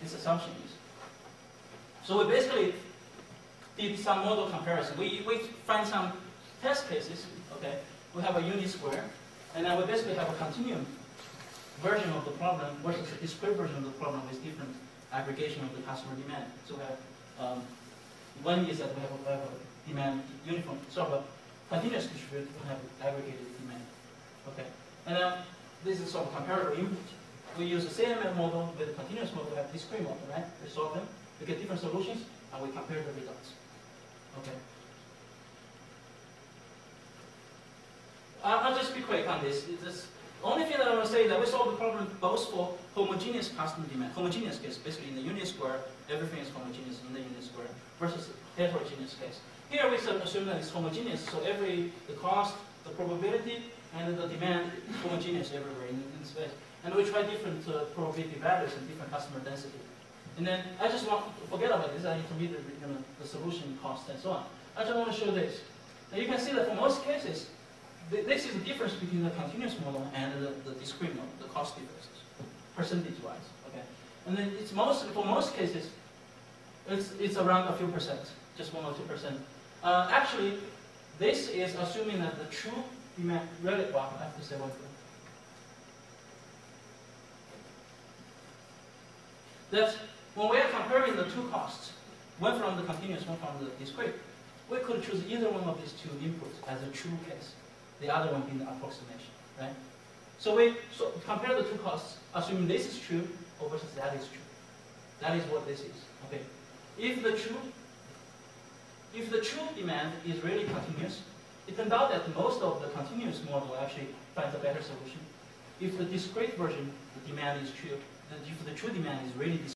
this assumption is. So we basically did some model comparison. We find some test cases. Okay, we have a unit square, and then we basically have a continuum version of the problem versus a discrete version of the problem with different aggregation of the customer demand. So we have one is that we have a demand uniform, sort of a continuous distributed, we have aggregated demand. Okay, and then this is sort of comparable input. We use the CML model with a continuous model. We have discrete model, right? We solve them, we get different solutions, and we compare the results. Okay. I'll just be quick on this. The only thing that I want to say is that we solve the problem both for homogeneous customer demand, homogeneous case, basically in the unit square, everything is homogeneous in the unit square, versus heterogeneous case. Here we assume that it's homogeneous, so the cost, the probability, and the demand is homogeneous everywhere in space. And we try different probability values and different customer density. And then I just want to forget about this, I need to read the solution cost and so on. I just want to show this. Now you can see that for most cases, this is the difference between the continuous model and the discrete model, the cost differences, percentage-wise. Okay, and then it's for most cases, it's around a few percent, just 1 or 2%. Actually, this is assuming that the true demand relative. Well, I have to say one thing. That when we are comparing the two costs, one from the continuous, one from the discrete, we could choose either one of these two inputs as a true case, the other one being the approximation, right? So we compare the two costs, assuming this is true or versus that is true. That is what this is. Okay. If the true demand is really continuous, it turns out that most of the continuous model actually finds a better solution. If the discrete version, the demand is true, if the true demand is really discrete,